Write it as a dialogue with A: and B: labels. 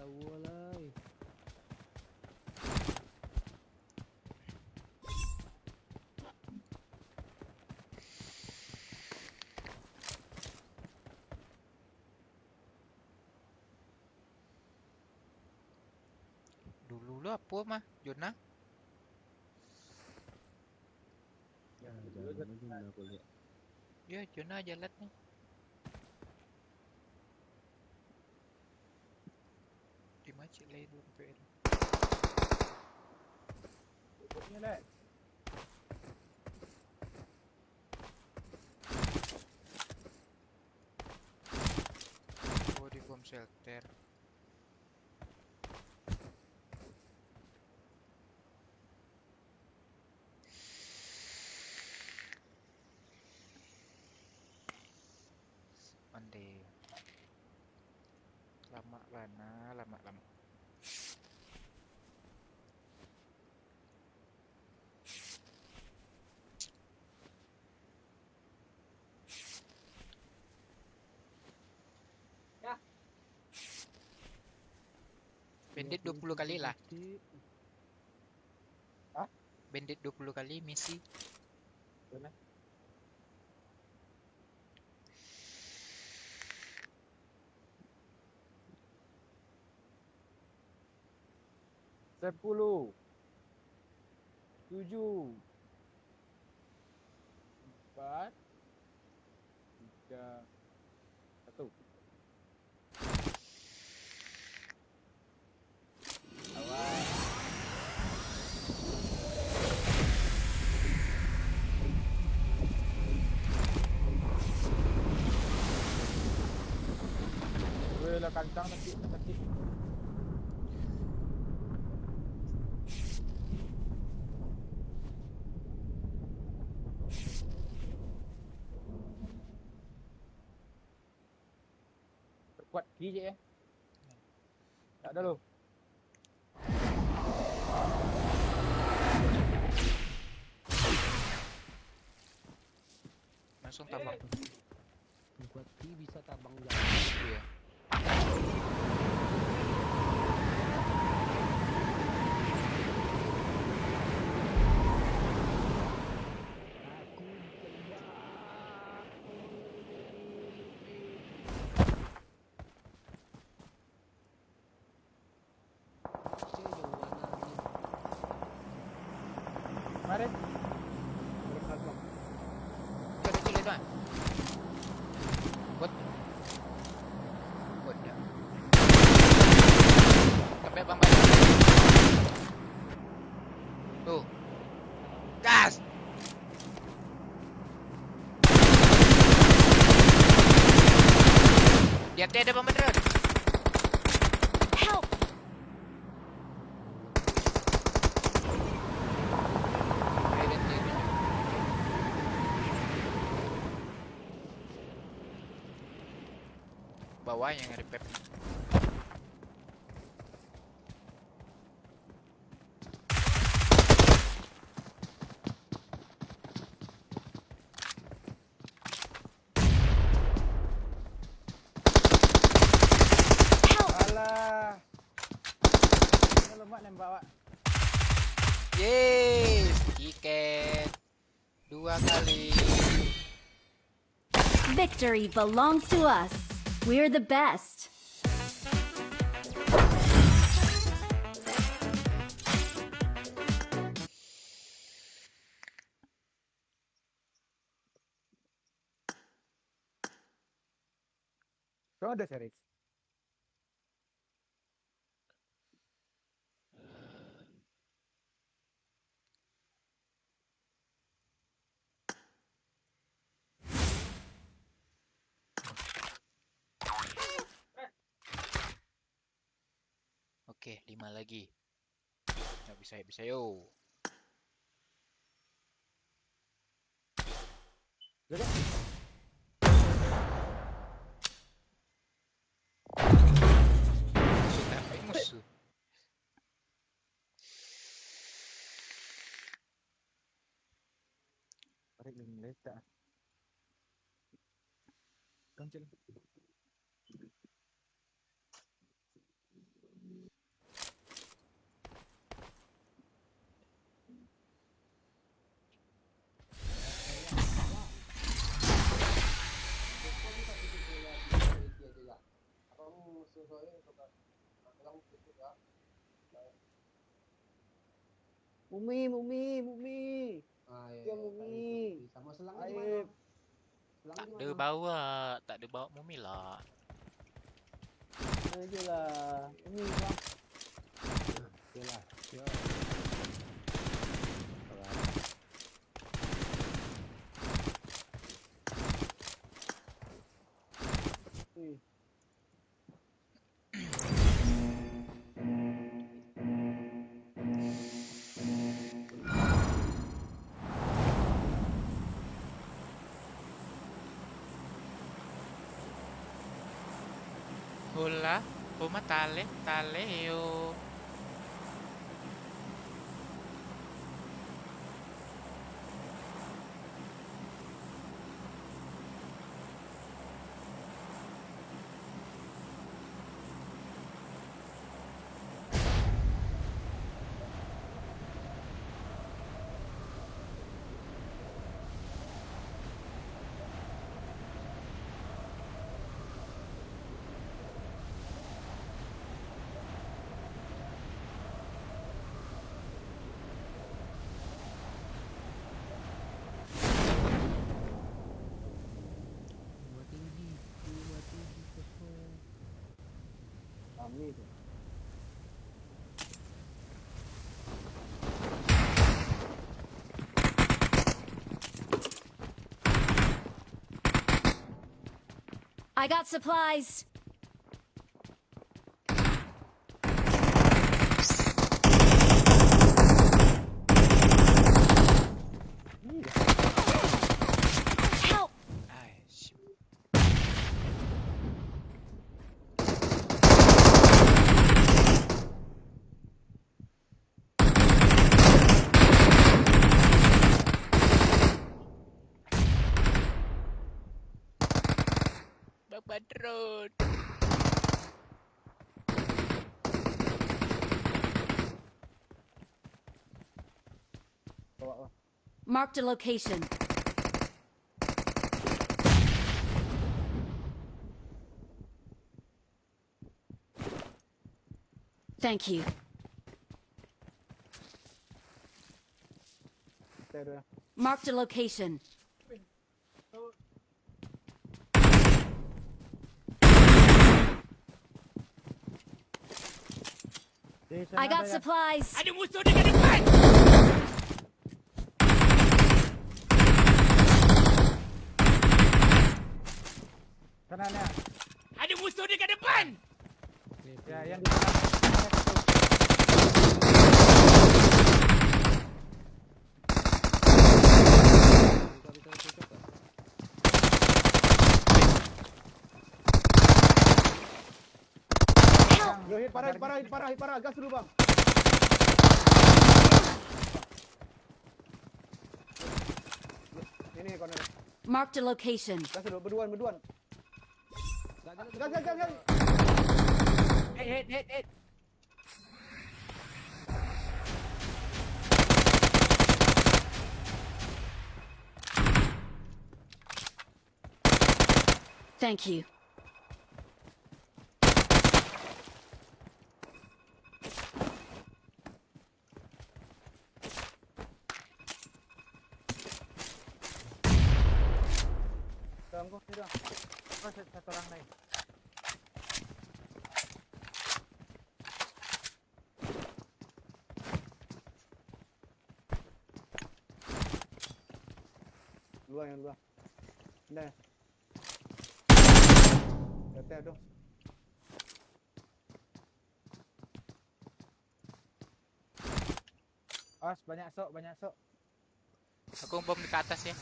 A: jauh lah.
B: Dulu lah apa mah, Jona?
A: Ya, jalan aja nak aku lihat.
B: Ya, Jona jalan nih. Di macet lain belum PL.
C: Ini lah.
B: Oh, di bom shelter. Mandi. Lama bana, lama.
C: Ya.
B: Bandit 20 kali lah.
C: Hah?
B: Bandit 20 kali misi.
C: Benar. 10, 7, 4, 3, 1. Awal. Gue lah kantang nanti. Kuat kiri je tak ada lu.
B: Langsung tabang.
A: Kuat ki bisa tabang jalan.
B: Iya.
A: Aku ditembak. Saya jauh mana ni?
C: Mari.
A: Berkagam.
B: Ada cilik tuan. Bot. Bot dah. Sampai bang. Tuh. Gas. Di atas ada bang beneran.
D: Help!
B: Bawah yang repep.
C: Alah. Ini lemak nembak awak.
B: Yes, tiket 2 kali.
D: Victory belongs to us. We're the best.
C: Kau ada series.
B: Oke, 5 lagi. Nggak bisa yo.
C: Jadi
B: Sampai musuh.
C: tarik lagi letak. Kancil. Mumi, Mumi, Mumi. Dia Mumi. Aib.
B: Tak ada bawa, tak ada bawa Mumi lah.
C: Mana je lah. Mumi bang.
A: Yalah. Ya.
C: Eh.
B: Hola, como tale, taleo.
C: Kami tu.
D: I got supplies. Help!
B: Ai, shit. Bang Badrun.
C: Bawa lah.
D: Marked a location. Thank you.
C: Kita ada.
D: Marked a location. I got supplies.
B: Ada musuh dekat depan.
C: Kanan ya.
B: Ada musuh dekat depan.
C: Ya, yang di kanan. Yo, hit parah, hit parah, hit parah, hit parah. Gas dulu bang. Ini corner.
D: Marked a location.
C: Gas dulu, berduaan, berduaan. Gas, gas, gas, gas. Hit.
D: Thank you.
C: Dalam kau, ni dah. Satu orang lain. Dua yang dua. Dah. Dah tu. Banyak sok.
B: Aku bom dekat atas ya.